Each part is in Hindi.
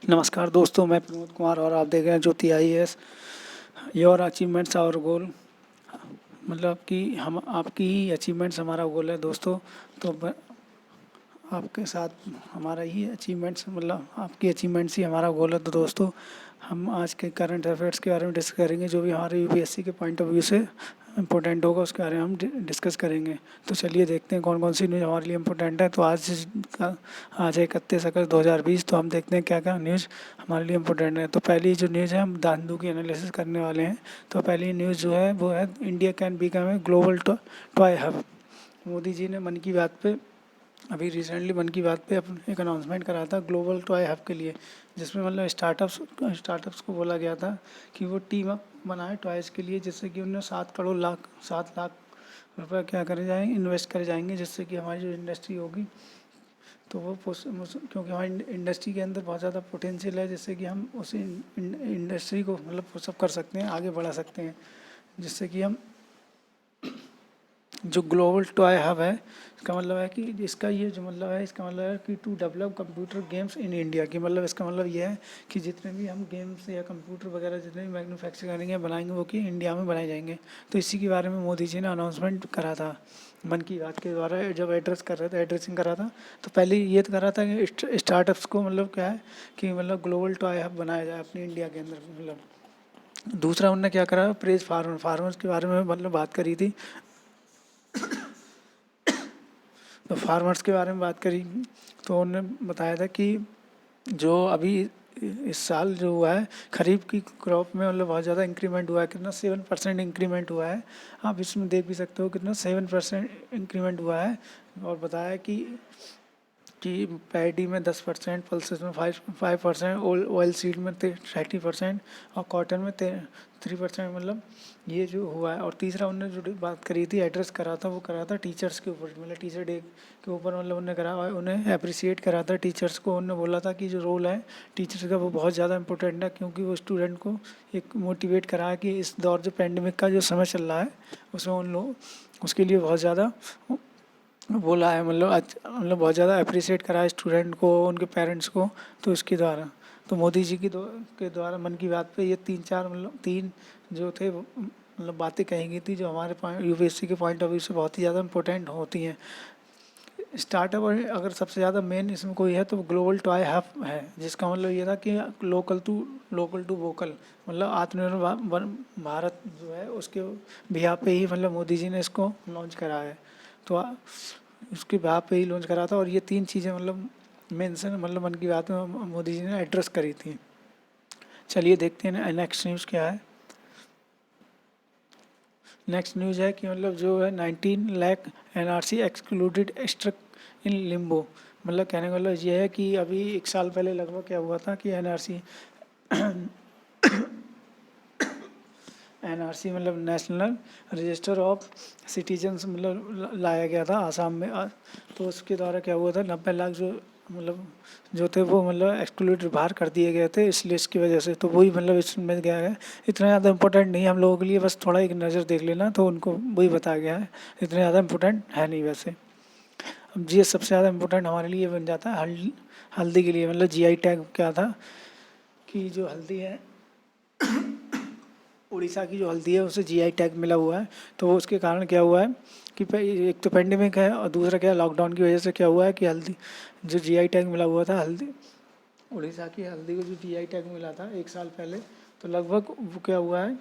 नमस्कार दोस्तों, मैं प्रमोद कुमार और आप देख रहे हैं Jyoti IAS. Your achievements our goal. मतलब कि हम आपकी ही अचीवमेंट्स हमारा गोल है दोस्तों। तो आपके साथ हमारा ही अचीवमेंट्स, मतलब आपकी अचीवमेंट्स ही हमारा गोल है। तो दोस्तों, हम आज के करंट अफेयर्स के बारे में डिस्कस करेंगे, जो भी हमारे यूपीएससी के पॉइंट ऑफ व्यू से इम्पोर्टेंट होगा उसके बारे में हम डिस्कस करेंगे। तो चलिए देखते हैं कौन कौन सी न्यूज़ हमारे लिए इम्पोर्टेंट है। तो आज 31 अगस्त 2020, तो हम देखते हैं क्या क्या न्यूज़ हमारे लिए इम्पोर्टेंट है। तो पहली जो न्यूज़ है, हम धांधू की एनालिसिस करने वाले हैं। तो पहली न्यूज़ जो है वो है, India can become a global toy hub. Modi ji ने मन की बात पे अभी रिसेंटली मन की बात पे एक अनाउंसमेंट करा था ग्लोबल टॉय हब के लिए, जिसमें मतलब स्टार्टअप्स को बोला गया था कि वो टीम अप बनाए टॉयज़ के लिए, जिससे कि उन्हें 7 लाख रुपए क्या करे जाएंगे, इन्वेस्ट करे जाएंगे, जिससे कि हमारी जो इंडस्ट्री होगी तो वो क्योंकि हमारी इंडस्ट्री के अंदर बहुत ज़्यादा पोटेंशियल है, जिससे कि हम उस इंडस्ट्री को मतलब पुशअप कर सकते हैं, आगे बढ़ा सकते हैं, जिससे कि हम जो ग्लोबल टॉय हब है, इसका मतलब है कि इसका ये जो मतलब है, इसका मतलब है कि to develop computer games in India की, मतलब इसका मतलब ये है कि जितने भी हम गेम्स या कंप्यूटर वगैरह जितने भी मैन्युफैक्चर करेंगे बनाएंगे वो कि इंडिया में बनाए जाएंगे। तो इसी के बारे में मोदी जी ने अनाउंसमेंट करा था मन की बात के द्वारा, जब एड्रेसिंग कर रहा था। तो पहले ये तो करा था कि स्टार्टअप्स को मतलब क्या है कि मतलब ग्लोबल टॉय हब बनाया जाए अपनी इंडिया के अंदर। मतलब दूसरा उनने क्या करा, प्रेज फार्मर्स के बारे में मतलब बात करी थी। तो फार्मर्स के बारे में बात करी तो उन्होंने बताया था कि जो अभी इस साल जो हुआ है खरीफ की क्रॉप में, मतलब बहुत ज़्यादा इंक्रीमेंट हुआ है। कितना 7% इंक्रीमेंट हुआ है। आप इसमें देख भी सकते हो कितना 7% इंक्रीमेंट हुआ है। और बताया कि पैडी में 10%, पल्सेस में 5%, ऑयल सीड में 30% और कॉटन में 3%, मतलब ये जो हुआ है। और तीसरा उन्होंने जो बात करी थी, एड्रेस करा था, वो करा था टीचर्स के ऊपर, मतलब टीचर डे के ऊपर, मतलब उन्होंने करा, उन्हें अप्रिसिएट करा था टीचर्स को। उन्होंने बोला था कि जो रोल है टीचर्स का वो बहुत ज़्यादा इंपॉर्टेंट है, क्योंकि वो स्टूडेंट को एक मोटिवेट करा है कि इस दौर जो पेंडेमिक का जो समय चल रहा है उसमें उन लोग उसके लिए बहुत ज़्यादा बोला है, मतलब बहुत ज़्यादा अप्रिशिएट करा है स्टूडेंट को, उनके पेरेंट्स को। तो इसके द्वारा तो मोदी जी के द्वारा मन की बात पे ये तीन जो थे मतलब बातें कही गई थी, जो हमारे यूपीएससी के पॉइंट ऑफ व्यू से बहुत ही ज़्यादा इंपॉर्टेंट होती हैं। स्टार्टअप अगर सबसे ज़्यादा मेन इसमें कोई है तो ग्लोबल टॉय हब है, जिसका मतलब ये था कि लोकल टू वोकल, मतलब आत्मनिर्भर भारत जो है उसके बिहाफ पे ही मतलब मोदी जी ने इसको लॉन्च करा है। तो उसके बिहाफ पे ही लॉन्च करा था। और ये तीन चीज़ें मतलब मेंशन, मतलब मन की बात में मोदी जी ने एड्रेस करी थी। चलिए देखते हैं नेक्स्ट न्यूज़ क्या है। नेक्स्ट न्यूज़ है कि मतलब जो है 19 lakh NRC excluded struck in limbo. मतलब कहने का मतलब ये है कि अभी एक साल पहले लगभग क्या हुआ था कि एनआरसी मतलब नेशनल रजिस्टर ऑफ सिटीजन्स मतलब लाया गया था आसाम में। तो उसके द्वारा क्या हुआ था, 90 लाख जो मतलब जो थे वो मतलब एक्सक्लूडेड बाहर कर दिए गए थे इस लिस्ट की वजह से। तो वही मतलब इसमें गया है, इतना ज़्यादा इंपॉर्टेंट नहीं है हम लोगों के लिए, बस थोड़ा एक नज़र देख लेना तो उनको वही बताया गया है, इतना ज़्यादा इंपॉर्टेंट है नहीं वैसे। अब ये सबसे ज़्यादा इंपॉर्टेंट हमारे लिए बन जाता है हल्दी के लिए। मतलब जीआई टैग क्या था कि जो हल्दी है, उड़ीसा की जो हल्दी है उसे जीआई टैग मिला हुआ है। तो उसके कारण क्या हुआ है कि एक तो पेंडेमिक है और दूसरा क्या, लॉकडाउन की वजह से क्या हुआ है कि हल्दी जो जीआई टैग मिला हुआ था, हल्दी उड़ीसा की हल्दी को जो जीआई टैग मिला था एक साल पहले, तो लगभग वो क्या हुआ है,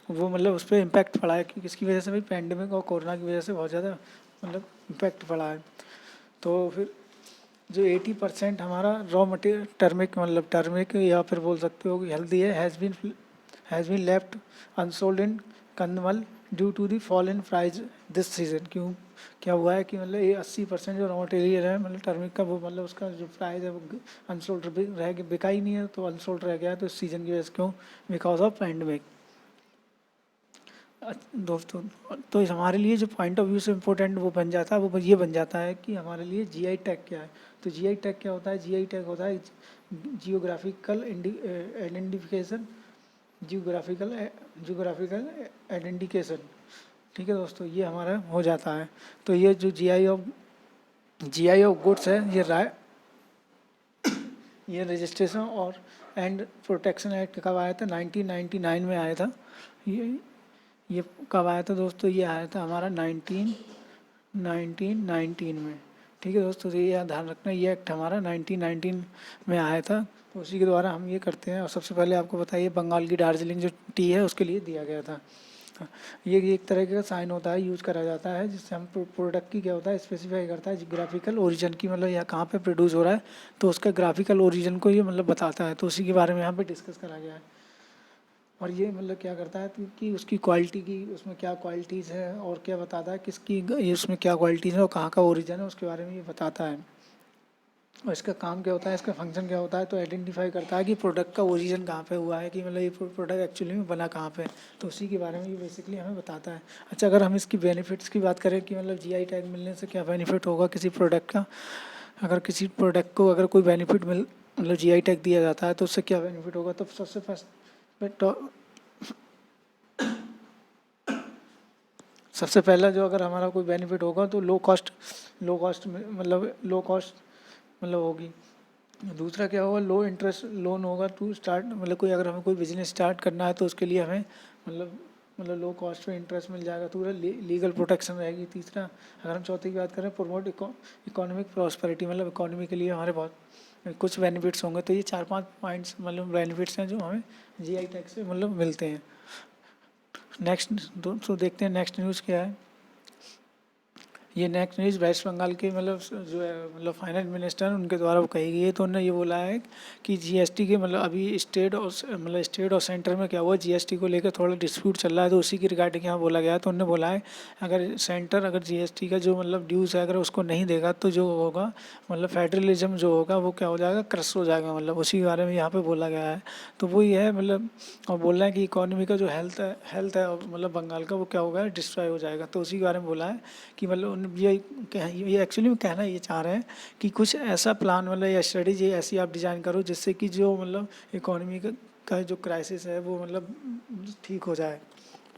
वो मतलब उस पर इम्पैक्ट पड़ा है कि किसकी वजह से, भाई पेंडेमिक और कोरोना की वजह से बहुत ज़्यादा मतलब इम्पैक्ट पड़ा है। तो फिर जो 80% हमारा रॉ मटेरियल टर्मिक या फिर बोल सकते हो कि हल्दी है, has been left unsold in Kandhamal due to the fall in price this season. क्यों क्या हुआ है कि मतलब ये 80% जो रॉ मटेरियल है मतलब टर्मिक का, वो मतलब उसका जो प्राइस है वो अनसोल्ड रह गया, बिका ही नहीं है, तो अनसोल्ड रह गया है। तो इस सीज़न की वजह से, क्यों, बिकॉज ऑफ पैंडमिक। दोस्तों, तो इस हमारे लिए जो पॉइंट ऑफ व्यू से इम्पोर्टेंट वो बन जाता है, वो ये बन जाता है कि हमारे लिए जीआई टैग क्या है। तो जीआई टैग क्या होता है, जीआई टैग होता है जियोग्राफिकल आइडेंटिफिकेशन, जियोग्राफिकल आइडेंटिफिकेशन। ठीक है दोस्तों, ये हमारा हो जाता है। तो ये जो जीआई ऑफ गुड्स है, ये रजिस्ट्रेशन और एंड प्रोटेक्शन एक्ट कब आया था? 1999 में आया था। ये कब आया था दोस्तों? ये आया था हमारा 1919 में। ठीक है दोस्तों, तो ये याद ध्यान रखना, ये एक्ट हमारा 1919 में आया था। तो उसी के द्वारा हम ये करते हैं। और सबसे पहले आपको बताइए, बंगाल की दार्जिलिंग जो टी है उसके लिए दिया गया था। ये एक तरह का साइन होता है, यूज़ करा जाता है, जिससे हम प्रोडक्ट की क्या होता है, स्पेसिफाई करता है ग्राफिकल ओरिजिन की, मतलब यहाँ कहाँ पे प्रोड्यूस हो रहा है, तो उसका ग्राफिकल ओरिजिन को ये मतलब बताता है। तो उसी के बारे में यहाँ पे डिस्कस करा गया है। और ये मतलब क्या करता है कि उसकी क्वालिटी की, उसमें क्या क्वालिटीज़ है और क्या बताता है किसकी ये उसमें क्या क्वालिटीज़ है और कहाँ का ओरिजिन है, उसके बारे में ये बताता है। और इसका काम क्या होता है, इसका फंक्शन क्या होता है, तो आइडेंटिफाई करता है कि प्रोडक्ट का ओरिजिन कहाँ पे हुआ है, कि मतलब ये प्रोडक्ट एक्चुअली में बना कहाँ पे, तो उसी के बारे में ये बेसिकली हमें बताता है। अच्छा, अगर हम इसकी बेनिफिट्स की बात करें कि मतलब जीआई टैग मिलने से क्या बेनिफिट होगा किसी प्रोडक्ट का, अगर किसी प्रोडक्ट को अगर कोई बेनिफिट मतलब जीआई टैग दिया जाता है तो उससे क्या बेनिफिट होगा, तो सबसे फर्स्ट सबसे पहला जो अगर हमारा कोई बेनिफिट होगा तो लो कॉस्ट मतलब होगी। दूसरा क्या होगा, लो इंटरेस्ट लोन होगा टू स्टार्ट, मतलब कोई अगर हमें कोई बिजनेस स्टार्ट करना है तो उसके लिए हमें मतलब लो कॉस्ट पे इंटरेस्ट मिल जाएगा। दूसरा लीगल प्रोटेक्शन रहेगी। तीसरा, अगर हम चौथी की बात करें, प्रमोट इकोनॉमिक प्रॉस्पेरिटी, मतलब इकोनॉमी के लिए हमारे बहुत कुछ बेनिफिट्स होंगे। तो ये 4-5 पॉइंट्स मतलब बेनिफिट्स हैं जो हमें जीआई टैग से मतलब मिलते हैं। नेक्स्ट दोस्तों देखते हैं नेक्स्ट न्यूज़ क्या है। ये नेक्स्ट न्यूज़ वेस्ट बंगाल के मतलब जो है मतलब फाइनेंस मिनिस्टर उनके द्वारा वो कही गई है। तो उन्होंने ये बोला है कि जीएसटी के मतलब अभी स्टेट और सेंटर में क्या हुआ, जीएसटी को लेकर थोड़ा डिस्प्यूट चल रहा है, तो उसी की रिगार्डिंग यहाँ बोला गया है। तो उन्होंने बोला है अगर सेंटर अगर जीएसटी का जो मतलब ड्यूज़ है अगर उसको नहीं देगा तो जो होगा मतलब फेडरलिज्म जो होगा वो क्या हो जाएगा, क्रश हो जाएगा, मतलब उसी के बारे में यहाँ पर बोला गया है। तो वही है मतलब, और बोल रहे हैं कि इकोनॉमी का जो हेल्थ है मतलब बंगाल का वो क्या होगा, डिस्ट्रॉय हो जाएगा। तो उसी के बारे में बोला है कि मतलब ये एक्चुअली में कहना ये चाह रहे हैं कि कुछ ऐसा प्लान मतलब या स्ट्रेटेजी ऐसी आप डिज़ाइन करो जिससे कि जो मतलब इकोनॉमी का जो क्राइसिस है वो मतलब ठीक हो जाए,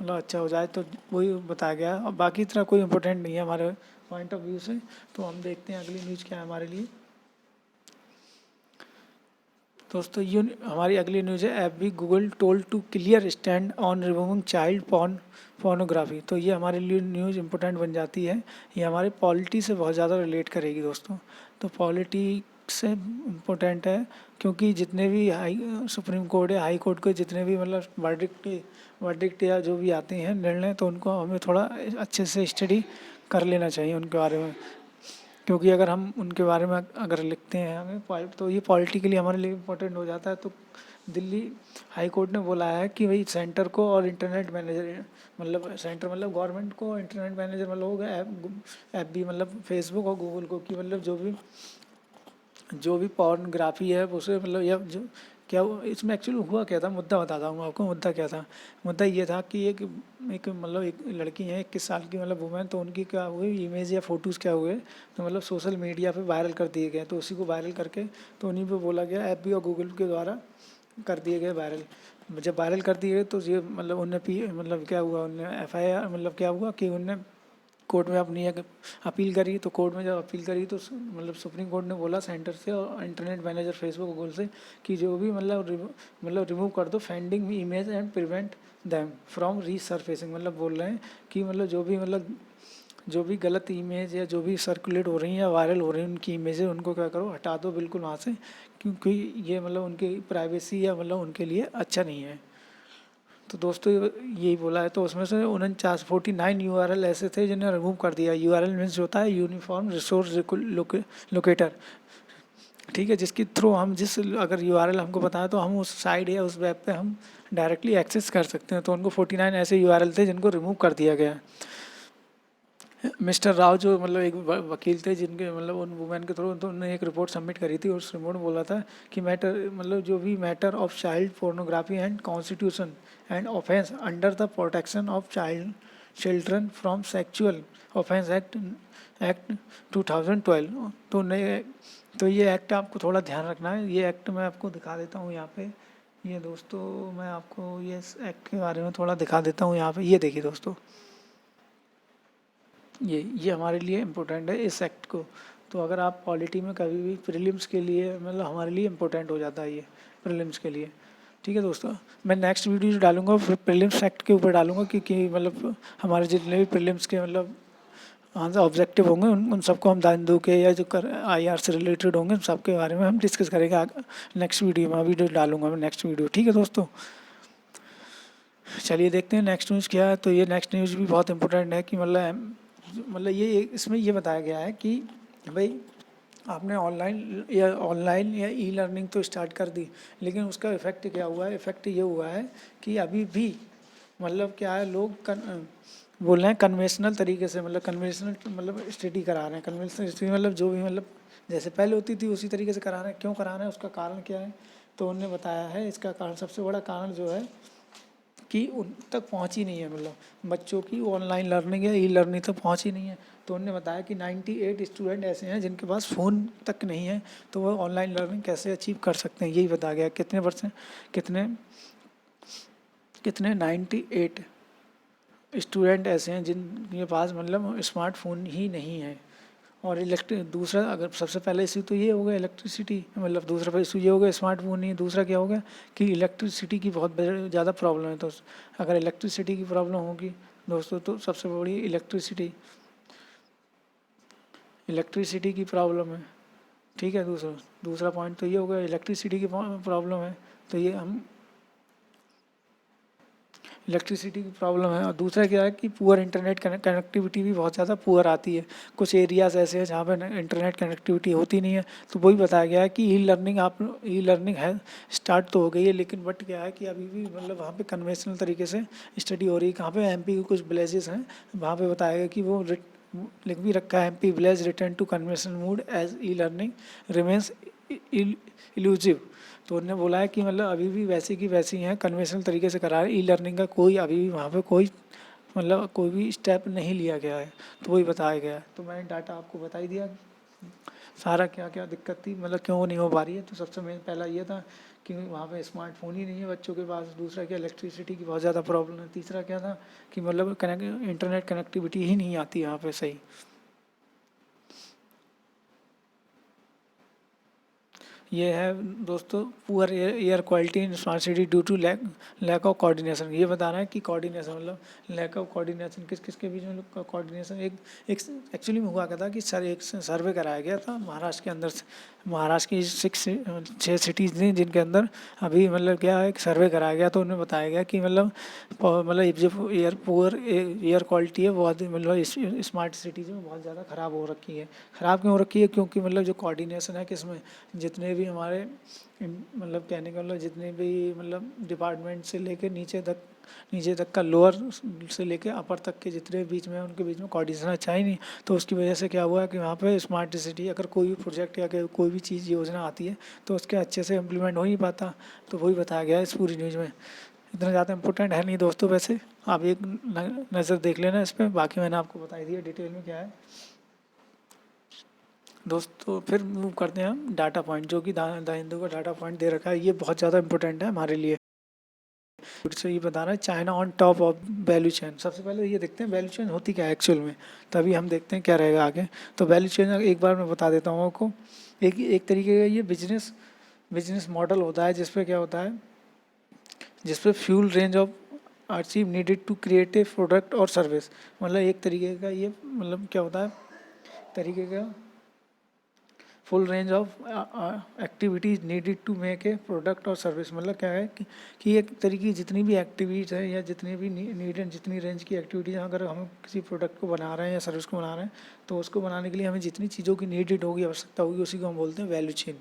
मतलब अच्छा हो जाए। तो वही बताया गया और बाकी इतना कोई इम्पोर्टेंट नहीं है हमारे पॉइंट ऑफ व्यू से। तो हम देखते हैं अगली न्यूज़ क्या है हमारे लिए। दोस्तों ये हमारी अगली न्यूज़ है, F B Google told to clear stand on removing child pornography. तो ये हमारे लिए न्यूज़ इंपॉर्टेंट बन जाती है। ये हमारे पॉलिटी से बहुत ज़्यादा रिलेट करेगी दोस्तों। तो पॉलिटी से इम्पोर्टेंट है क्योंकि जितने भी सुप्रीम कोर्ट या हाई कोर्ट के जितने भी मतलब वर्डिक्ट या जो भी आते हैं निर्णय, तो उनको हमें थोड़ा अच्छे से स्टडी कर लेना चाहिए उनके बारे में। क्योंकि अगर हम उनके बारे में अगर लिखते हैं हमें तो ये पॉलिटिकली हमारे लिए इम्पोर्टेंट हो जाता है। तो दिल्ली हाई कोर्ट ने बोला है कि भाई सेंटर को और इंटरनेट मैनेजर मतलब सेंटर मतलब गवर्नमेंट को, इंटरनेट मैनेजर मतलब होगा ऐप भी मतलब फेसबुक और गूगल को, कि मतलब जो भी पॉर्नोग्राफी है उसे मतलब या जो क्या इसमें एक्चुअली हुआ क्या था, मुद्दा बताता हूँ आपको। मुद्दा क्या था, मुद्दा ये था कि एक मतलब एक लड़की है 21 साल की मतलब वुमेन, तो उनकी क्या हुई इमेज या फ़ोटोज़ क्या हुए तो मतलब सोशल मीडिया पे वायरल कर दिए गए। तो उसी को वायरल करके तो उन्हीं पे बोला गया एफबी और गूगल के द्वारा कर दिए गए वायरल। जब वायरल कर दिए तो ये मतलब उनने मतलब क्या हुआ, उनने एफआईआर मतलब क्या हुआ कि उनने कोर्ट में अपनी एक अपील करी। तो कोर्ट में जब अपील करी तो मतलब सुप्रीम कोर्ट ने बोला सेंटर से और इंटरनेट मैनेजर फेसबुक गूगल से कि जो भी मतलब रिमूव कर दो offending image and prevent them from resurfacing. मतलब बोल रहे हैं कि मतलब जो भी गलत इमेज या जो भी सर्कुलेट हो रही हैं या वायरल हो रही हैं उनकी इमेजें उनको क्या करो, हटा दो बिल्कुल वहाँ से, क्योंकि ये मतलब उनकी प्राइवेसी या मतलब उनके लिए अच्छा नहीं है। तो दोस्तों यही बोला है। तो उसमें से 49 यूआरएल ऐसे थे जिन्हें रिमूव कर दिया। यूआरएल मीन्स होता है यूनिफॉर्म रिसोर्स लोकेटर, ठीक है, जिसके थ्रू हम अगर यूआरएल हमको बताया तो हम उस साइट या उस वेब पे हम डायरेक्टली एक्सेस कर सकते हैं। तो उनको 49 ऐसे यूआरएल थे जिनको रिमूव कर दिया गया। मिस्टर राव जो मतलब एक वकील थे जिनके मतलब उन वुमेन के थ्रू तो उन्होंने एक रिपोर्ट सबमिट करी थी। उस रिपोर्ट में बोला था कि जो भी matter of child pornography and constitution and offence under the protection of children from sexual offence act 2012। तो ये एक्ट आपको थोड़ा ध्यान रखना है। ये एक्ट मैं आपको दिखा देता हूँ यहाँ पे। ये दोस्तों मैं आपको ये एक्ट के बारे में थोड़ा दिखा देता हूँ यहाँ पे। ये देखिए दोस्तों, ये हमारे लिए इम्पोर्टेंट है इस एक्ट को। तो अगर आप पॉलिटी में कभी भी प्रीलिम्स के लिए मतलब हमारे लिए इम्पोर्टेंट हो जाता है ये प्रीलिम्स के लिए। ठीक है दोस्तों, मैं नेक्स्ट वीडियो जो डालूंगा फिर प्रीलिम्स एक्ट के ऊपर डालूंगा, क्योंकि मतलब हमारे जितने भी प्रीलिम्स के मतलब आंसर ऑब्जेक्टिव होंगे उन सबको हम दान के या जो कर IR से रिलेटेड होंगे उन सब के बारे में हम डिस्कस करेंगे नेक्स्ट वीडियो में। वीडियो डालूंगा मैं नेक्स्ट वीडियो। ठीक है दोस्तों, चलिए देखते हैं नेक्स्ट न्यूज़ क्या है। तो ये नेक्स्ट न्यूज़ भी बहुत इंपॉर्टेंट है कि मतलब ये इसमें ये बताया गया है कि भाई आपने ऑनलाइन या ई लर्निंग तो स्टार्ट कर दी, लेकिन उसका इफ़ेक्ट क्या हुआ है? इफ़ेक्ट ये हुआ है कि अभी भी मतलब क्या है, लोग बोल रहे हैं कन्वेंशनल तरीके से, मतलब कन्वेंशनल मतलब स्टडी करा रहे हैं। कन्वेंशनल स्टडी मतलब जो भी मतलब जैसे पहले होती थी उसी तरीके से करा रहे हैं। क्यों करा रहे हैं, उसका कारण क्या है? तो उन्होंने बताया है इसका कारण, सबसे बड़ा कारण जो है कि उन तक पहुंच ही नहीं है, मतलब बच्चों की ऑनलाइन लर्निंग या ई लर्निंग तक पहुंच ही नहीं है। तो उन्होंने बताया कि 98 स्टूडेंट ऐसे हैं जिनके पास फ़ोन तक नहीं है, तो वो ऑनलाइन लर्निंग कैसे अचीव कर सकते हैं, यही बताया गया। कितने परसेंट, कितने कितने 98 स्टूडेंट ऐसे हैं जिनके पास मतलब स्मार्टफोन ही नहीं है। और दूसरा, अगर सबसे पहले इशू तो ये हो गया इलेक्ट्रिसिटी, मतलब दूसरा इशू ये हो गया स्मार्टफोन नहीं। दूसरा क्या हो गया कि इलेक्ट्रिसिटी की बहुत ज़्यादा प्रॉब्लम है। तो अगर इलेक्ट्रिसिटी की प्रॉब्लम होगी दोस्तों, तो सबसे बड़ी इलेक्ट्रिसिटी की प्रॉब्लम है। ठीक है, दूसरा दूसरा पॉइंट तो ये हो गया इलेक्ट्रिसिटी की प्रॉब्लम है। तो ये हम इलेक्ट्रिसिटी की प्रॉब्लम है। और दूसरा क्या है कि पुअर इंटरनेट कनेक्टिविटी भी बहुत ज़्यादा पुअर आती है। कुछ एरियाज़ ऐसे हैं जहाँ पर इंटरनेट कनेक्टिविटी होती नहीं है। तो वही बताया गया है कि ई लर्निंग है स्टार्ट तो हो गई है, लेकिन बट क्या है कि अभी भी मतलब वहाँ पे कन्वेंशनल तरीके से स्टडी हो रही है। कहाँ पे MP के कुछ विलेजेस हैं, वहाँ पे बताया गया कि वो लिख भी रखा है MP village return to conventional mood as e learning remains elusive. तो उन्होंने बोला है कि मतलब अभी भी वैसी की वैसी हैं, कन्वेंशनल तरीके से करा रहे। ई लर्निंग का कोई अभी भी वहाँ पे कोई मतलब कोई भी स्टेप नहीं लिया गया है। तो वही बताया गया है। तो मैंने डाटा आपको बता ही दिया सारा क्या क्या दिक्कत थी, मतलब क्यों नहीं हो पा रही है। तो सबसे मेन पहला ये था कि वहाँ पे स्मार्टफोन ही नहीं है बच्चों के पास। दूसरा क्या, इलेक्ट्रिसिटी की बहुत ज़्यादा प्रॉब्लम है। तीसरा क्या था कि मतलब इंटरनेट कनेक्टिविटी ही नहीं आती यहाँ पे सही। ये है दोस्तों poor air quality in smart city due to lack of coordination. ये बता रहा है कि कोऑर्डिनेशन मतलब लैक ऑफ कोऑर्डिनेशन किस किस के बीच में कोऑर्डिनेशन। एक एक एक्चुअली में हुआ क्या था कि एक सर्वे कराया गया था महाराष्ट्र के अंदर से। महाराष्ट्र की 6 सिटीज़ थी जिनके अंदर अभी मतलब क्या है, एक सर्वे कराया गया। तो उन्हें बताया गया कि मतलब जो एयर क्वालिटी है वो मतलब स्मार्ट सिटीज़ में बहुत ज़्यादा ख़राब हो रखी है। ख़राब क्यों हो रखी है? क्योंकि मतलब जो कोऑर्डिनेशन है किसमें, जितने भी हमारे मतलब कहने का मतलब जितने भी मतलब डिपार्टमेंट से लेके नीचे तक का लोअर से लेके अपर तक के जितने बीच में उनके बीच में कोऑर्डिनेशन अच्छा ही नहीं। तो उसकी वजह से क्या हुआ कि वहाँ पे स्मार्ट सिटी अगर कोई भी प्रोजेक्ट या कोई भी चीज़ योजना आती है तो उसके अच्छे से इम्प्लीमेंट हो नहीं पाता। तो वही बताया गया है इस पूरी न्यूज़ में। इतना ज़्यादा इंपॉर्टेंट है नहीं दोस्तों, वैसे आप एक नज़र देख लेना इस पर। बाकी मैंने आपको बता दिया डिटेल में क्या है दोस्तों। फिर मूव करते हैं हम डाटा पॉइंट, जो कि द हिंदू का डाटा पॉइंट दे रखा है। ये बहुत ज़्यादा इंपॉर्टेंट है हमारे लिए। फिर से ये बता रहा है China on top of value chain. सबसे पहले ये देखते हैं वैल्यू चेन होती क्या है एक्चुअल में, तभी हम देखते हैं क्या रहेगा आगे। तो वैल्यू चेन एक बार मैं बता देता हूँ आपको। एक तरीके का ये बिजनेस मॉडल होता है जिसपे क्या होता है, जिसपे full range of achieve needed to create a product और सर्विस। मतलब एक तरीके का ये मतलब क्या होता है, तरीके का full range of activities needed to make a product और सर्विस। मतलब क्या है कि एक तरीके की जितनी भी एक्टिविटीज़ है या जितनी भी नीड जितनी रेंज की एक्टिविटीज़, अगर हम किसी प्रोडक्ट को बना रहे हैं या सर्विस को बना रहे हैं तो उसको बनाने के लिए हमें जितनी चीज़ों की नीडेड होगी, आवश्यकता होगी, उसी को हम बोलते हैं वैल्यू चेन।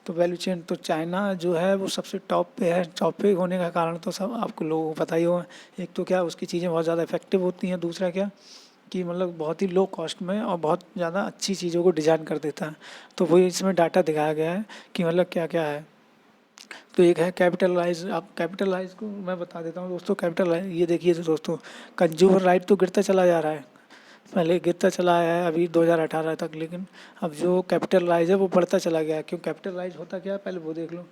तो वैल्यू चेन तो चाइना जो है वो सबसे टॉप पे है। टॉप पे होने का कारण तो सब आपको लोगों को पता ही होगा। एक तो क्या उसकी चीज़ें बहुत ज़्यादा इफेक्टिव होती हैं, दूसरा क्या कि मतलब बहुत ही लो कॉस्ट में और बहुत ज़्यादा अच्छी चीज़ों को डिज़ाइन कर देता है। तो वही इसमें डाटा दिखाया गया है कि मतलब क्या क्या है। तो एक है कैपिटलाइज। आप कैपिटलाइज को मैं बता देता हूँ दोस्तों। कैपिटलाइज ये देखिए दोस्तों, कंज्यूमर राइट तो गिरता चला जा रहा है, पहले गिरता चला आया है अभी 2018 तक, लेकिन अब जो कैपिटलाइज है वो बढ़ता चला गया है। क्यों कैपिटलाइज होता क्या है पहले वो देख लो।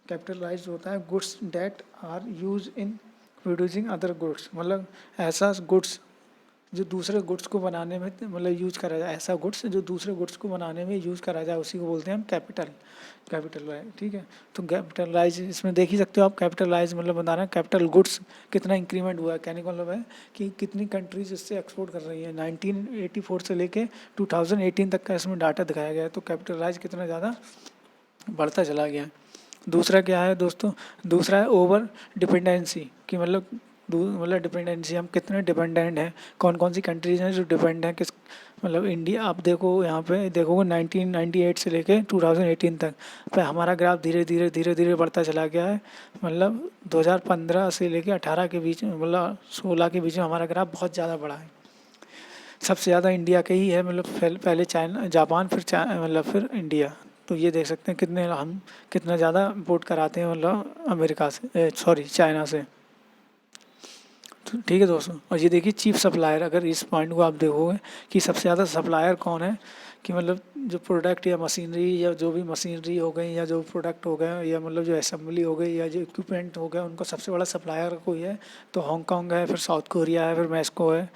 कैपिटलाइज होता है goods that are used in producing other goods. मतलब ऐसा गुड्स जो दूसरे गुड्स को बनाने में मतलब यूज करा जाए, ऐसा गुड्स जो दूसरे गुड्स को बनाने में यूज करा जाए, उसी को बोलते हैं हम कैपिटल, कैपिटल राइज, ठीक है। तो कैपिटल राइज इसमें देख ही सकते हो आप, कैपिटल राइज मतलब बता रहे हैं कैपिटल गुड्स कितना इंक्रीमेंट हुआ है, कहने का मतलब है कि कितनी कंट्रीज इससे एक्सपोर्ट कर रही है। 1984 से लेके 2018 तक का इसमें डाटा दिखाया गया है, तो कैपिटल राइज कितना ज़्यादा बढ़ता चला गया है। दूसरा क्या है दोस्तों, दूसरा है ओवर डिपेंडेंसी, कि मतलब डिपेंडेंसी, हम कितने डिपेंडेंट हैं, कौन कौन सी कंट्रीज हैं जो डिपेंड हैं किस, मतलब इंडिया, आप देखो यहाँ पे देखोगे 1998 से लेके 2018 तक पे हमारा ग्राफ धीरे धीरे धीरे धीरे बढ़ता चला गया है। मतलब 2015 से लेके 18 के बीच में, मतलब 16 के बीच में हमारा ग्राफ बहुत ज़्यादा बढ़ा है। सबसे ज़्यादा इंडिया के ही है, मतलब पहले चाइना, जापान, फिर मतलब फिर इंडिया। तो ये देख सकते हैं कितने हम कितना ज़्यादा इम्पोर्ट कराते हैं, मतलब अमेरिका से, सॉरी चाइना से। तो ठीक है दोस्तों, और ये देखिए चीफ सप्लायर, अगर इस पॉइंट को आप देखोगे कि सबसे ज़्यादा सप्लायर कौन है, कि मतलब जो प्रोडक्ट या मशीनरी या जो भी मशीनरी हो गई या जो प्रोडक्ट हो गए या मतलब जो असेंबली हो गई या जो इक्विपमेंट हो गया, उनका सबसे बड़ा सप्लायर कोई है तो हांगकांग है, फिर साउथ कोरिया है, फिर मैक्सिको है,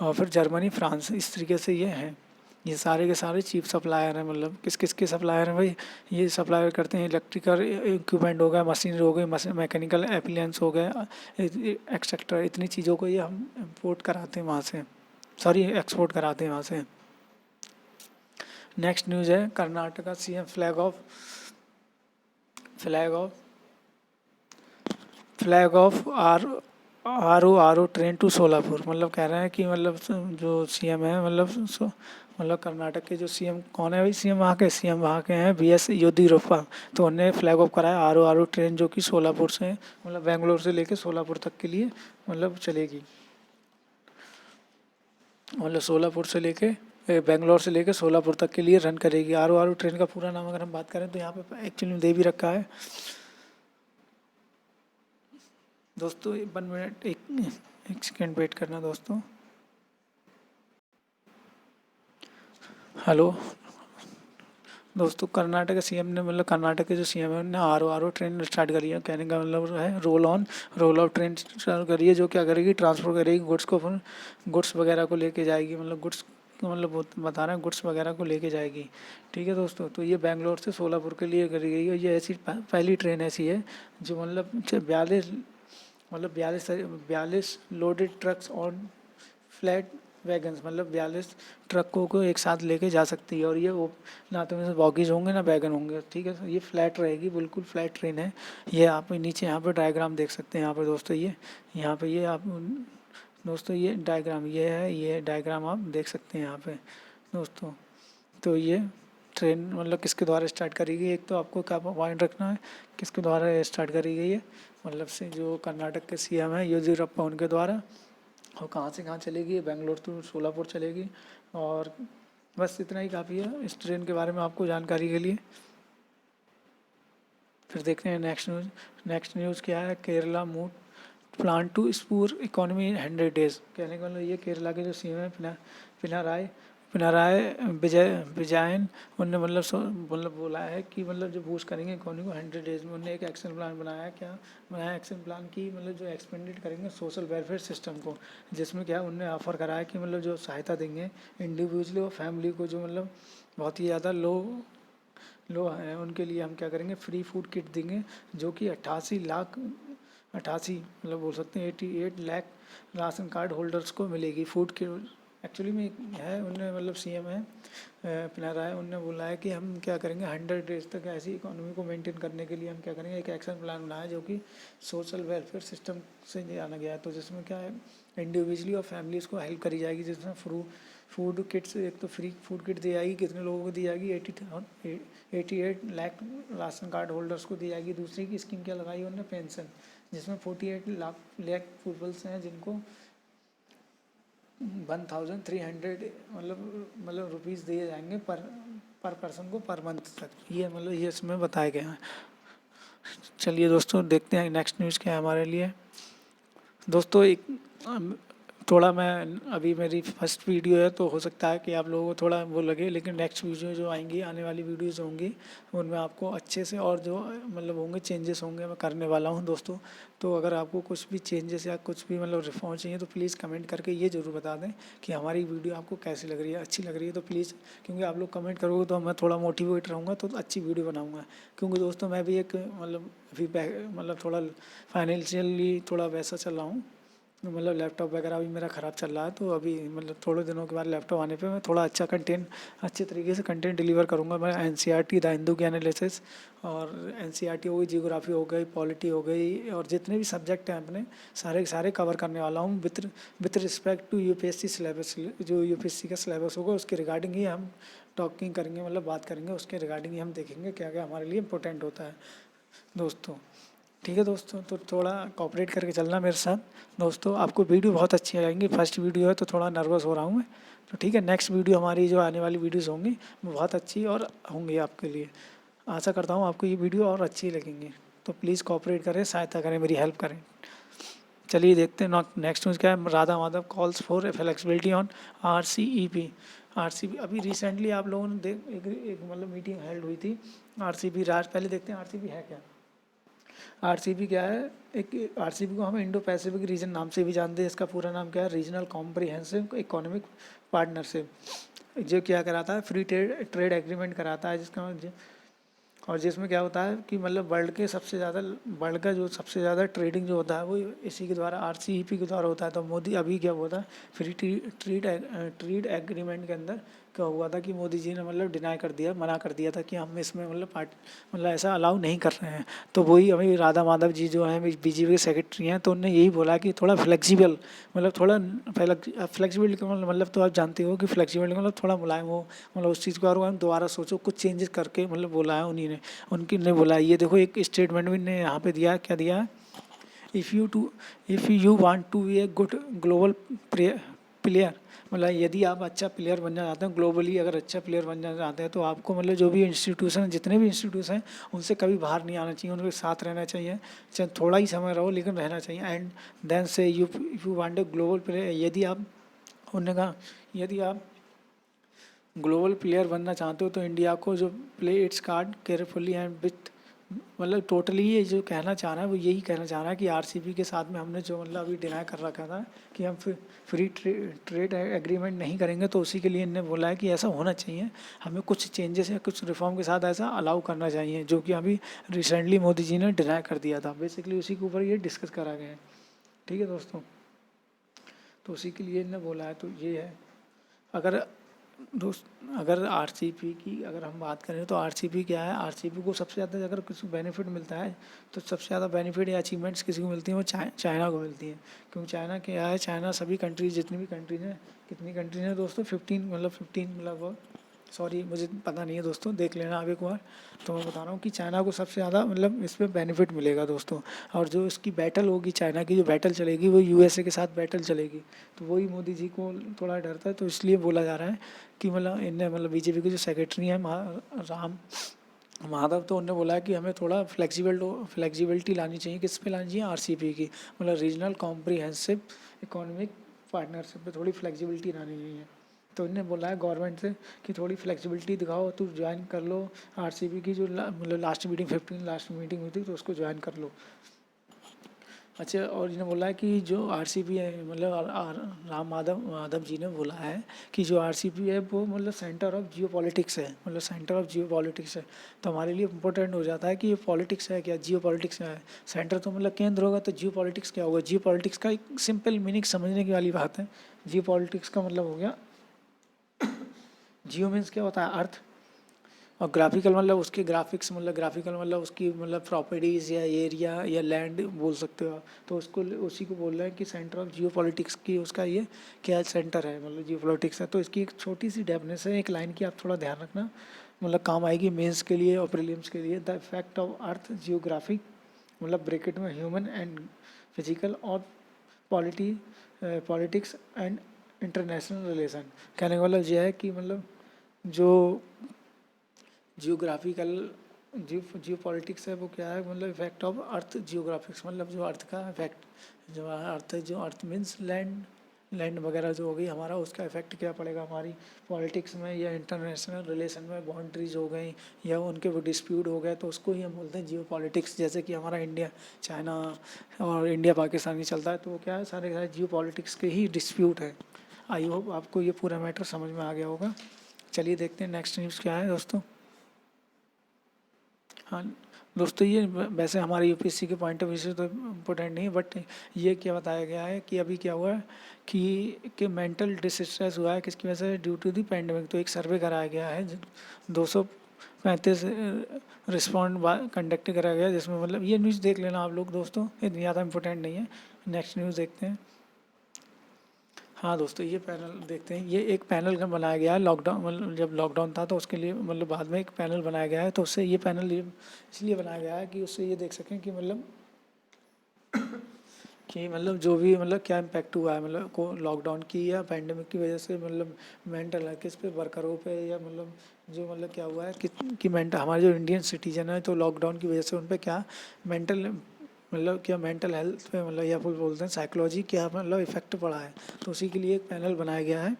और फिर जर्मनी, फ्रांस, इस तरीके से ये हैं। ये सारे के सारे चीफ सप्लायर हैं। मतलब किस किस के सप्लायर हैं भाई, ये सप्लायर करते हैं इलेक्ट्रिकल इक्विपमेंट हो गया, मशीनरी हो गई, मैकेनिकल एप्लियंस हो गया, एक्सेट्रा, इतनी चीज़ों को ये हम इम्पोर्ट कराते हैं वहाँ से, सॉरी एक्सपोर्ट कराते हैं वहाँ से। नेक्स्ट न्यूज़ है Karnataka CM flag off R O train to Solapur. मतलब कह रहे हैं कि मतलब जो सीएम है, मतलब कर्नाटक के जो सीएम कौन है भाई, सीएम वहाँ के हैं BS येदियुरप्पा। तो उन्होंने फ्लैग ऑफ कराया आर ओ ट्रेन, जो कि सोलापुर से मतलब बेंगलोर से लेके सोलापुर तक के लिए मतलब चलेगी। मतलब सोलापुर से लेके बेंगलोर से लेके सोलापुर तक के लिए रन करेगी। आर ओ ट्रेन का पूरा नाम अगर हम बात करें तो यहाँ पे एक्चुअली में दे भी रखा है दोस्तों। 1 मिनट, एक सेकेंड वेट करना दोस्तों। हेलो दोस्तों, कर्नाटक सीएम ने मतलब कर्नाटक के जो सीएम है उन्होंने आर ओ ट्रेन स्टार्ट करी है। कहने का मतलब है रोल ऑफ ट्रेन स्टार्ट करी है, जो क्या करेगी, ट्रांसफर करेगी गुड्स को, फिर गुड्स वगैरह को लेके जाएगी, मतलब गुड्स मतलब बता रहे हैं गुड्स वगैरह को लेके जाएगी। ठीक है दोस्तों, तो ये बेंगलोर से सोलापुर के लिए करी गई है। ये ऐसी पहली ट्रेन ऐसी है जो मतलब 42 loaded trucks on flat wagons, मतलब 42 ट्रकों को एक साथ लेके जा सकती है। और ये वो ना तो इसमें बॉगीज होंगे ना वैगन होंगे, ठीक है। ये फ्लैट रहेगी, बिल्कुल फ्लैट ट्रेन है। ये आप नीचे यहाँ पे डायग्राम देख सकते हैं, यहाँ पे दोस्तों ये यहाँ पे ये आप दोस्तों ये डायग्राम ये है, ये डायग्राम आप देख सकते हैं यहाँ पे दोस्तों। तो ये ट्रेन मतलब किसके द्वारा स्टार्ट करी गई, एक तो आपको क्या पॉइंट रखना है, किसके द्वारा स्टार्ट करी गई है, मतलब से जो कर्नाटक के सीएम है येदियुरप्पा, उनके द्वारा। और कहाँ से कहाँ चलेगी, बेंगलोर टू सोलापुर चलेगी। और बस इतना ही काफ़ी है इस ट्रेन के बारे में आपको जानकारी के लिए। फिर देखते हैं नेक्स्ट न्यूज़ क्या है, Kerala move plan to spur economy in 100 days. कहने का मतलब ये केरला के जो सीएम है पिनाराई पिनाराई विजयन, उनने मतलब बोला है कि मतलब जो बूस्ट करेंगे इकोनॉमी को 100 डेज में। उन्होंने एक एक्शन प्लान बनाया है, क्या बनाया एक्शन प्लान की, मतलब जो एक्सपेंडेड करेंगे सोशल वेलफेयर सिस्टम को, जिसमें क्या उनने ऑफर करा है कि मतलब जो सहायता देंगे इंडिविजुअली और फैमिली को, जो मतलब बहुत ही ज़्यादा लो है, उनके लिए हम क्या करेंगे, फ्री फूड किट देंगे, जो कि 88 मतलब बोल सकते हैं 88 लाख राशन कार्ड होल्डर्स को मिलेगी फूड किट। एक्चुअली में है, उनने मतलब सीएम है पिनाराई, उनने बोला है कि हम क्या करेंगे 100 डेज तक ऐसी इकोनॉमी को मेंटेन करने के लिए हम क्या करेंगे, एक एक्शन प्लान बनाया जो कि सोशल वेलफेयर सिस्टम से जाना गया है। तो जिसमें क्या है, इंडिविजुअली और फैमिलीज को हेल्प करी जाएगी, जिसमें फूड किट्स, एक तो फ्री फूड किट दी जाएगी, कितने लोगों को दी जाएगी, 88 लाख राशन कार्ड होल्डर्स को दी जाएगी। दूसरी की स्कीम क्या लगाई उन्होंने, पेंशन, जिसमें 48 लाख पीपल्स हैं जिनको 1300 मतलब रुपीज़ दिए जाएंगे पर पर्सन को पर मंथ तक। ये मतलब ये इसमें बताया गया है। चलिए दोस्तों देखते हैं नेक्स्ट न्यूज़ क्या है हमारे लिए। दोस्तों एक थोड़ा मैं अभी मेरी फर्स्ट वीडियो है तो हो सकता है कि आप लोगों को थोड़ा वो लगे, लेकिन नेक्स्ट वीडियो जो आएंगी, आने वाली वीडियोज़ होंगी उनमें आपको अच्छे से और जो मतलब होंगे चेंजेस होंगे मैं करने वाला हूँ दोस्तों। तो अगर आपको कुछ भी चेंजेस या कुछ भी मतलब रिफॉर्म चाहिए तो प्लीज़ कमेंट करके ये ज़रूर बता दें कि हमारी वीडियो आपको कैसी लग रही है, अच्छी लग रही है तो प्लीज़, क्योंकि आप लोग कमेंट करोगे तो मैं थोड़ा मोटिवेट रहूँगा तो अच्छी वीडियो बनाऊँगा। क्योंकि दोस्तों मैं भी एक मतलब अभी मतलब थोड़ा फाइनेंशियली थोड़ा वैसा चल रहा हूँ, मतलब लैपटॉप वगैरह अभी मेरा ख़राब चल रहा है, तो अभी मतलब थोड़े दिनों के बाद लैपटॉप आने पे मैं थोड़ा अच्छा कंटेंट, अच्छे तरीके से कंटेंट डिलीवर करूँगा। मैं एनसीईआरटी, द हिंदू की एनालिसिस और एनसीईआरटी हो गई, जियोग्राफी हो गई, पॉलिटी हो गई और जितने भी सब्जेक्ट हैं अपने सारे सारे कवर करने वाला हूँ with respect to UPSC syllabus. जो यूपीएससी का सिलेबस होगा उसके रिगार्डिंग ही हम टॉकिंग करेंगे, मतलब बात करेंगे, उसके रिगार्डिंग ही हम देखेंगे क्या क्या हमारे लिए इम्पोर्टेंट होता है दोस्तों। ठीक है दोस्तों, तो थोड़ा कोऑपरेट करके चलना मेरे साथ दोस्तों। आपको वीडियो बहुत अच्छी आएंगी, फर्स्ट वीडियो है तो थोड़ा नर्वस हो रहा हूँ मैं, तो ठीक है। नेक्स्ट वीडियो हमारी जो आने वाली वीडियोस होंगी वो बहुत अच्छी और होंगी आपके लिए। आशा करता हूँ आपको ये वीडियो और अच्छी लगेंगी, तो प्लीज़ कोऑपरेट करें, सहायता करें, मेरी हेल्प करें। चलिए देखते हैं नेक्स्ट न्यूज़ क्या है। Radha Madhav calls for flexibility on RCEP. RCB अभी रिसेंटली आप लोगों ने एक मतलब मीटिंग हेल्ड हुई थी आरसीबी राज। पहले देखते हैं आरसीबी है क्या। आरसीबी क्या है, एक आरसीबी को हम इंडो पैसिफिक रीजन नाम से भी जानते हैं। इसका पूरा नाम क्या है, रीजनल कॉम्प्रिहेंसिव इकोनॉमिक पार्टनरशिप। जो क्या कराता है, फ्री ट्रेड एग्रीमेंट कराता है, जिसका और जिसमें क्या होता है कि मतलब वर्ल्ड का जो सबसे ज़्यादा ट्रेडिंग जो होता है वो इसी के द्वारा, आरसीईपी के द्वारा होता है। तो मोदी अभी क्या हुआ था, फ्री ट्रेड एग्रीमेंट के अंदर क्या हुआ था कि मोदी जी ने मतलब डिनाई कर दिया, मना कर दिया था कि हम इसमें मतलब ऐसा अलाउ नहीं कर रहे हैं। तो वही अभी राधा माधव जी जो हैं बीजेपी के सेक्रेटरी हैं, तो उन्होंने यही बोला कि थोड़ा फ्लेक्सिबल, मतलब थोड़ा फ्लेक्सिबिलिटी का मतलब तो आप जानते हो कि फ्लेक्सिबिलिटी मतलब थोड़ा मुलायम हो, मतलब उस चीज़ को और दोबारा सोचो, कुछ चेंजेस करके मतलब बोला है उन्हीं ने, उनकी ने बोला। ये देखो एक स्टेटमेंट भी ने यहाँ पे दिया, क्या दिया है, if you want to be a good global player, मतलब यदि आप अच्छा प्लेयर बनना चाहते हैं ग्लोबली, अगर अच्छा प्लेयर बनना चाहते हैं तो आपको मतलब जो भी इंस्टीट्यूशन, जितने भी इंस्टीट्यूशन हैं उनसे कभी बाहर नहीं आना चाहिए, उनके साथ रहना चाहिए, चाहे थोड़ा ही समय रहो लेकिन रहना चाहिए। एंड देन से you want a global player, यदि आप, उन्होंने कहा यदि आप ग्लोबल प्लेयर बनना चाहते हो तो इंडिया को जो play its card carefully and with, मतलब टोटली ये जो कहना चाह रहा है वो यही कहना चाह रहा है कि आरसीबी के साथ में हमने जो मतलब अभी डिनाई कर रखा था कि हम फ्री ट्रेड एग्रीमेंट नहीं करेंगे, तो उसी के लिए इन्होंने बोला है कि ऐसा होना चाहिए, हमें कुछ चेंजेस या कुछ रिफॉर्म के साथ ऐसा अलाउ करना चाहिए, जो कि अभी रिसेंटली मोदी जी ने डिनाई कर दिया था। बेसिकली उसी के ऊपर ये डिस्कस करा गया है। ठीक है दोस्तों, तो उसी के लिए इन्होंने बोला है, तो ये है। अगर अगर आरसीबी की अगर हम बात करें तो आरसीबी क्या है, आरसीबी को सबसे ज़्यादा अगर किसी बेनिफिट मिलता है तो सबसे ज़्यादा बेनिफिट या अचीवमेंट्स किसी को मिलती हैं वो चाइना को मिलती हैं। क्योंकि चाइना क्या है, चाइना सभी कंट्रीज, जितनी भी कंट्रीज हैं, कितनी कंट्रीज हैं दोस्तों, 15 मतलब सॉरी मुझे पता नहीं है दोस्तों, देख लेना आप एक बार। तो मैं बता रहा हूँ कि चाइना को सबसे ज़्यादा मतलब इस पर बेनिफिट मिलेगा दोस्तों। और जो इसकी बैटल होगी, चाइना की जो बैटल चलेगी वो यूएसए के साथ बैटल चलेगी, तो वही मोदी जी को थोड़ा डरता है। तो इसलिए बोला जा रहा है कि मतलब इनने मतलब बीजेपी के जो सेक्रेटरी हैं राम माधव, तो उन्होंने बोला कि हमें थोड़ा फ्लेक्सिबिलिटी लानी चाहिए, किस पे लानी चाहिए, आरसीईपी की, मतलब रीजनल कॉम्प्रिहेंसिव इकोनॉमिक पार्टनरशिप पे थोड़ी फ्लेक्सिबिलिटी लानी चाहिए। तो इन्होंने बोला है गवर्नमेंट से कि थोड़ी फ्लेक्सिबिलिटी दिखाओ, तो ज्वाइन कर लो आरसीबी की जो मतलब लास्ट मीटिंग हुई थी तो उसको ज्वाइन कर लो। अच्छा, और इन्होंने बोला है कि जो आरसीबी है, मतलब राम माधव जी ने बोला है कि जो आरसीबी है वो मतलब सेंटर ऑफ जियो पॉलिटिक्स है, मतलब सेंटर ऑफ जियो पॉलिटिक्स है। तो हमारे लिए इम्पोर्टेंट हो जाता है कि ये पॉलिटिक्स है क्या, जियो पॉलिटिक्स है। सेंटर तो मतलब केंद्र होगा, तो जियो पॉलिटिक्स क्या होगा। जियो पॉलिटिक्स का एक सिंपल मीनिंग समझने की वाली बात है। जियो पॉलिटिक्स का मतलब हो गया, जियो मीन्स क्या होता है, अर्थ, और ग्राफिकल मतलब उसके ग्राफिक्स, मतलब ग्राफिकल मतलब उसकी मतलब प्रॉपर्टीज़ या एरिया या लैंड बोल सकते हो आप। तो उसको उसी को बोल रहे हैं कि सेंटर ऑफ जियो पॉलिटिक्स की उसका ये क्या सेंटर है, मतलब जियो पॉलिटिक्स है। तो इसकी एक छोटी सी डेफिनेशन है, एक लाइन की, आप थोड़ा ध्यान रखना, मतलब काम आएगी मेंस के लिए और प्रीलिम्स के लिए। The effect of earth geographic, मतलब ब्रैकेट में ह्यूमन एंड फिजिकल और पॉलिटिक्स एंड इंटरनेशनल रिलेशन। कहने का मतलब यह है कि मतलब जो जियोग्राफिकल जियो पॉलिटिक्स है वो क्या है, मतलब इफेक्ट ऑफ अर्थ जियोग्राफिक्स, मतलब जो अर्थ का इफेक्ट, जो अर्थ मीन्स लैंड, लैंड वगैरह जो होगी हमारा, उसका इफेक्ट क्या पड़ेगा हमारी पॉलिटिक्स में या इंटरनेशनल रिलेशन में, बाउंड्रीज हो गई या उनके वो डिस्प्यूट हो गए, तो उसको ही हम बोलते हैं जियो पॉलिटिक्स। जैसे कि हमारा इंडिया चाइना और इंडिया पाकिस्तान ही चलता है, तो वो क्या है, सारे सारे जियो पॉलिटिक्स के ही डिस्प्यूट है। आई होप आपको ये पूरा मैटर समझ में आ गया होगा। चलिए देखते हैं नेक्स्ट न्यूज़ क्या है दोस्तों। हाँ दोस्तों, ये वैसे हमारे यूपीएससी के पॉइंट ऑफ व्यू से तो इम्पोर्टेंट नहीं, बट ये क्या बताया गया है कि अभी क्या हुआ है कि मेंटल डिस्ट्रेस हुआ है किसकी वजह से, ड्यू टू दी पैंडेमिक। तो एक सर्वे कराया गया है 235 रिस्पॉन्ड कंडक्ट कराया गया, जिसमें मतलब ये न्यूज़ देख लेना आप लोग दोस्तों, इतनी ज़्यादा इंपॉर्टेंट नहीं है। नेक्स्ट न्यूज़ देखते हैं। हाँ दोस्तों, ये पैनल देखते हैं। ये एक पैनल का बनाया गया है लॉकडाउन, मतलब जब लॉकडाउन था तो उसके लिए, मतलब बाद में एक पैनल बनाया गया है। तो उससे ये पैनल ये इसलिए बनाया गया है कि उससे ये देख सकें कि मतलब जो भी मतलब क्या इम्पैक्ट हुआ है, मतलब को लॉकडाउन की या पैंडेमिक की वजह से, मतलब मेंटल है किस पे, वर्करों पे, या मतलब जो मतलब क्या हुआ है कि मेंटल हमारे जो इंडियन सिटीजन है तो लॉकडाउन की वजह से उन पे क्या मेंटल, मतलब क्या मेंटल हेल्थ पे, मतलब या फिर बोलते हैं साइकोलॉजी क्या मतलब इफेक्ट पड़ा है। तो उसी के लिए एक पैनल बनाया गया है।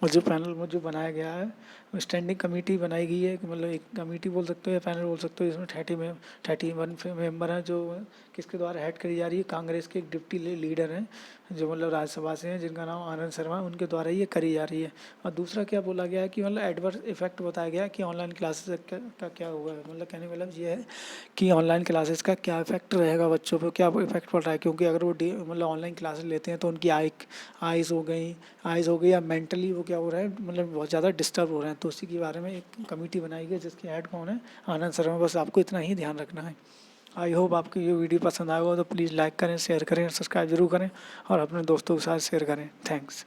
और जो पैनल में जो बनाया गया है, स्टैंडिंग कमेटी बनाई गई है कि मतलब एक कमेटी बोल सकते हो या पैनल बोल सकते हो, इसमें 31 मेंबर हैं, जो किसके द्वारा हेड करी जा रही है, कांग्रेस के एक डिप्टी लीडर हैं जो मतलब राज्यसभा से हैं, जिनका नाम आनंद शर्मा, उनके द्वारा ये करी जा रही है। और दूसरा क्या बोला गया है कि मतलब एडवर्स इफेक्ट बताया गया है कि ऑनलाइन क्लासेस का क्या हुआ है, मतलब कहने का मतलब ये है कि ऑनलाइन क्लासेस का क्या इफेक्ट रहेगा बच्चों पर, क्या इफेक्ट पड़ रहा है। क्योंकि अगर वो मतलब ऑनलाइन क्लासेस लेते हैं तो उनकी आइज़ हो गई या मेंटली वो क्या हो रहा है, मतलब बहुत ज़्यादा डिस्टर्ब हो रहे हैं। तो उसी के बारे में एक कमेटी बनाई गई जिसके हेड कौन है, आनंद शर्मा। बस आपको इतना ही ध्यान रखना है। आई होप आपको ये वीडियो पसंद आएगा, तो प्लीज़ लाइक करें, शेयर करें, सब्सक्राइब जरूर करें और अपने दोस्तों के साथ शेयर करें। थैंक्स।